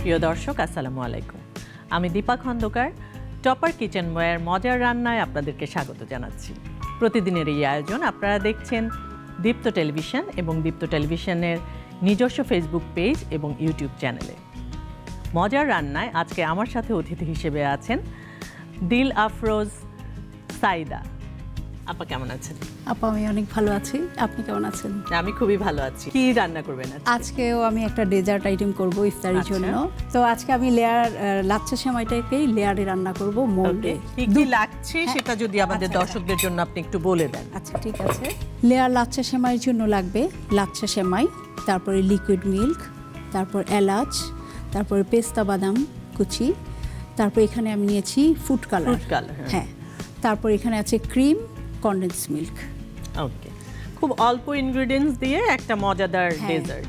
প্রিয় দর্শক আসসালামু আলাইকুম। আমি দীপা খন্দকার টপার কিচেনওয়্যার মজার রান্নায় আপনাদেরকে স্বাগত জানাচ্ছি। প্রতিদিনের এই আয়োজন আপনারা দেখছেন দীপ্ত টেলিভিশন এবং দীপ্ত টেলিভিশনের নিজস্ব ফেসবুক পেজ এবং ইউটিউব চ্যানেলে। মজার রান্নায় আজকে আমার সাথে অতিথি হিসেবে আছেন দিল আফরোজ সাইদা। আপা কেমন আছেন? আপা আমি অনেক ভালো আছি, আপনি কেমন আছেন? আমি খুবই ভালো আছি। কি রান্না করবেন আজকেও আমি একটা ডেজার্ট আইটেম করব ইফতারের জন্য। তো আজকে আমি লেয়ার লাচ্ছা সেমাইটাকেই লেয়ারে রান্না করব মোল্ডে। কি কি লাগছে সেটা যদি আমাদের দর্শকদের জন্য আপনি একটু বলে দেন। আচ্ছা ঠিক আছে। লেয়ার লাচ্ছা সেমাইয়ের জন্য লাগবে লাচ্ছা সেমাই, তারপরে লিকুইড মিল্ক, তারপর এলাচ, তারপরে পেস্তা বাদাম কুচি, তারপর এখানে আমি নিয়েছি ফুড কালার। হ্যাঁ, তারপর এখানে আছে ক্রিম, কনডেন্স মিল্ক। ওকে, খুব অল্প ইনগ্রেডিয়েন্টস দিয়ে একটা মজাদার ডেজার্ট।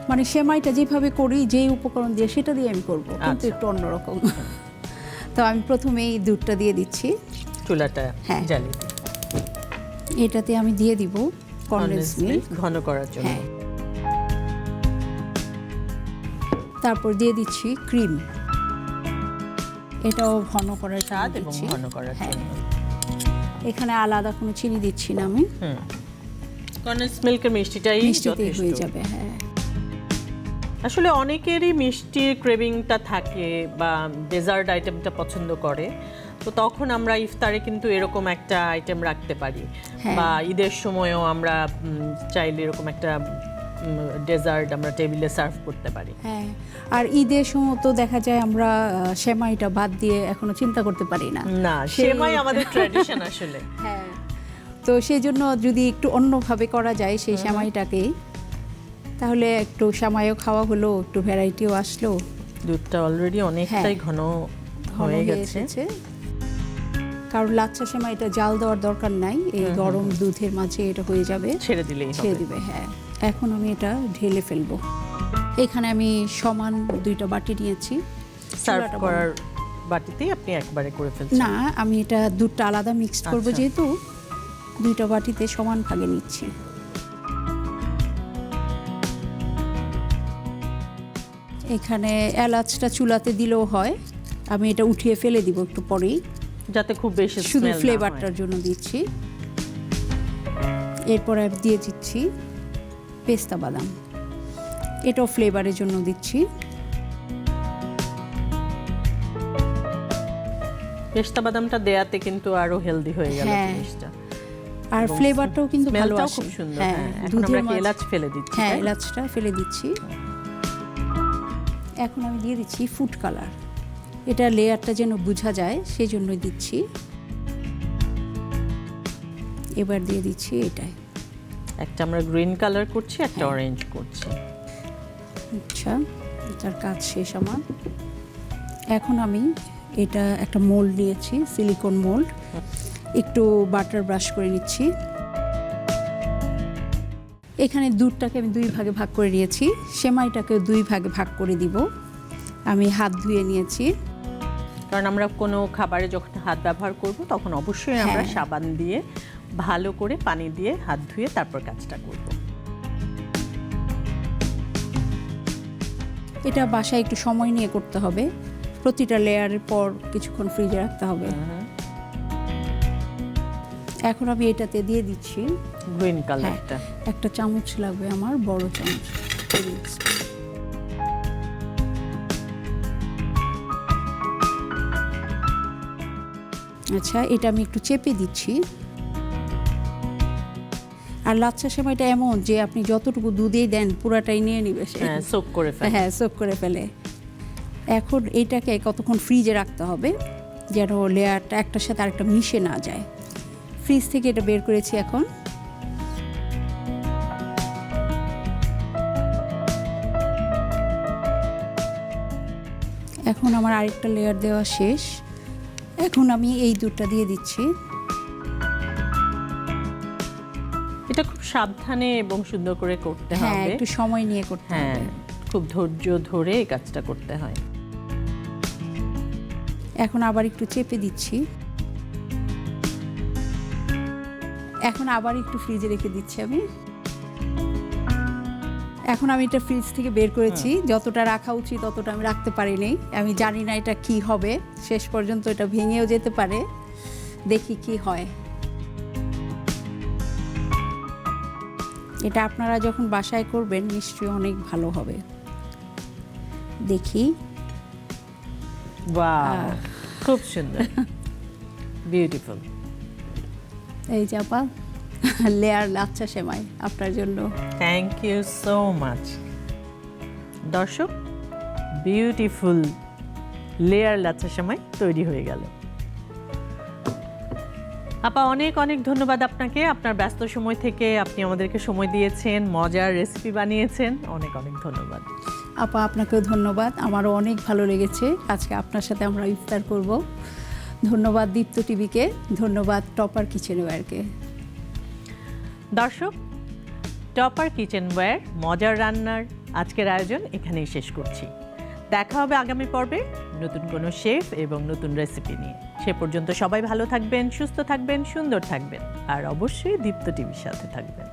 মানে সেমাইটা যেভাবে করি, যেই উপকরণ দিয়ে সেটা দিয়ে আমি করব, কিন্তু একটু অন্যরকম। তো আমি প্রথমেই দুধটা দিয়ে দিচ্ছি, চুলাটা জ্বালিয়ে। এটাতে আমি দিয়ে দিব কনডেন্স মিল্ক ঘন করার জন্য। তারপর দিয়ে দিচ্ছি ক্রিম, এটাও ঘন করার স্বাদ এবং ঘন করার জন্য। এখানে আলাদা কোনো চিনি দিচ্ছি না আমি। কনডেন্স মিল্কের মিষ্টিটাই যথেষ্ট হয়ে যাবে। হ্যাঁ, আসলে অনেকেরই মিষ্টির ক্রেভিংটা থাকে বা ডেজার্ট আইটেমটা পছন্দ করে, তো তখন আমরা ইফতারে কিন্তু এরকম একটা আইটেম রাখতে পারি, বা ঈদের সময়ও আমরা চাইলে এরকম একটা ডেজার্ট আমরা টেবিলে সার্ভ করতে পারি। হ্যাঁ, আর ঈদের সময় তো দেখা যায় আমরা সেমাইটা বাদ দিয়ে এখনো চিন্তা করতে পারি না। না, সেমাই আমাদের ট্র্যাডিশন আসলে। হ্যাঁ, তো সেই জন্য যদি একটু অন্যভাবে করা যায় সেই সেমাইটাকে, তাহলে একটু সেমাইও খাওয়া হলো, একটু ভ্যারাইটিও আসলো। দুধটা অলরেডি অনেকটাই ঘন হয়ে গেছে, কারণ লাচ্ছা সেমাইটা জাল দেওয়ার দরকার নাই, এই গরম দুধের মাঝে এটা হয়ে যাবে, ছেড়ে দিবে। হ্যাঁ, এখন আমি এটা ঢেলে ফেলবো। এখানে আমি সমান দুইটা বাটি নিয়েছি। সার্ভ করার বাটিতেই আপনি একবারে করে ফেলছেন? না, আমি এটা দুধটা আলাদা মিক্সড করব, যেহেতু দুইটা বাটিতে সমান ভাগে নিচ্ছি। এখানে এলাচটা চুলাতে দিলেও হয়, আমি এটা উঠিয়ে ফেলে দিব একটু পরেই, যাতে খুব বেশি শুধু ফ্লেভারটার জন্য দিচ্ছি। এরপর আমি দিয়ে দিচ্ছি পেস্তা বাদাম, এটাও ফ্লেভারের জন্য দিচ্ছি। পেস্তা বাদামটা দেয়াতে কিন্তু আরো হেলদি হয়ে গেল জিনিসটা, আর ফ্লেভারটাও কিন্তু ভালো আসে। খুব সুন্দর। এখন আমরা এলাচ ফেলে দিচ্ছি। হ্যাঁ, এলাচটা ফেলে দিচ্ছি। এখন আমি দিয়ে দিচ্ছি ফুড কালার, এটা লেয়ারটা যেন বোঝা যায় সেই জন্য দিচ্ছি। এবার দিয়ে দিচ্ছি এটাই, একটা আমরা গ্রিন কালার করছি, একটা অরেঞ্জ করছি। আচ্ছা, এটার কাজ শেষ আমার। এখন আমি এটা একটা মোল্ড নিয়েছি, সিলিকন মোল্ড, একটু বাটার ব্রাশ করে নিচ্ছি। এখানে দুধটাকে আমি দুই ভাগে ভাগ করে নিয়েছি, সেমাইটাকে দুই ভাগে ভাগ করে দিব। আমি হাত ধুয়ে নিয়েছি, কারণ আমরা কোনো খাবারে যখন হাত ব্যবহার করব তখন অবশ্যই আমরা সাবান দিয়ে ভালো করে পানি দিয়ে হাত ধুয়ে তারপর কাজটা করব। এটা বাসায় একটু সময় নিয়ে করতে হবে, প্রতিটা লেয়ারের পর কিছুক্ষণ ফ্রিজে রাখতে হবে। এখন আমি এটাতে দিয়ে দিচ্ছি গ্রিন কালারটা। একটা চামচ লাগবে আমার, বড় চামচ। আচ্ছা, এটা আমি একটু চেপে দিচ্ছি। আর লাচ্ছা সেমাইটা এমন যে আপনি যতটুকু দুধেই দেন পুরাটাই নিয়ে নিবে, সোক করে ফেলে। হ্যাঁ, সোক করে ফেলে। এখন এইটাকে কতক্ষণ ফ্রিজে রাখতে হবে যেন লেয়ারটা একটার সাথে আরেকটা মিশে না যায়। ফ্রিজ থেকে এটা বের করেছি এখন। এখন আমার আরেকটা লেয়ার দেওয়া শেষ। এখন আমি এই দুধটা দিয়ে দিচ্ছি। এটা খুব সাবধানে এবং সুন্দর করে করতে হবে। হ্যাঁ, একটু সময় নিয়ে করতে হবে। খুব ধৈর্য ধরে এই কাজটা করতে হয়। এখন আবার একটু চেপে দিচ্ছি। এখন আবার একটু ফ্রিজে রেখে দিচ্ছি আমি। এখন আমি এটা ফ্রিজ থেকে বের করেছি, যতটা রাখা উচিত ততটা আমি রাখতে পারিনি। আমি জানি না এটা কি হবে, শেষ পর্যন্ত এটা ভেঙেও যেতে পারে, দেখি কি হয়। এটা আপনারা যখন বাসায় করবেন নিশ্চয়ই অনেক ভালো হবে। দেখি, বাহ, খুব সুন্দর, বিউটিফুল। এই যে আপা লেয়ার লাচ্ছা সেমাই আপনার জন্য। Thank you so much. দর্শক, বিউটিফুল লেয়ার লাচ্ছা সেমাই তৈরি হয়ে গেল। আপা অনেক অনেক ধন্যবাদ আপনাকে, আপনার ব্যস্ত সময় থেকে আপনি আমাদেরকে সময় দিয়েছেন, মজার রেসিপি বানিয়েছেন, অনেক অনেক ধন্যবাদ। আপা আপনাকেও ধন্যবাদ, আমারও অনেক ভালো লেগেছে আজকে আপনার সাথে আমরা ইফতার করব। ধন্যবাদ দীপ্ত টিভিকে, ধন্যবাদ টপার কিচেনওয়্যারকে। দর্শক, টপার কিচেনওয়্যার মজার রান্নার আজকের আয়োজন এখানেই শেষ করছি। দেখা হবে আগামী পর্বে নতুন কোনো শেফ এবং নতুন রেসিপি নিয়ে। সে পর্যন্ত সবাই ভালো থাকবেন, সুস্থ থাকবেন, সুন্দর থাকবেন, আর অবশ্যই দীপ্ত টিভির সাথে থাকবেন।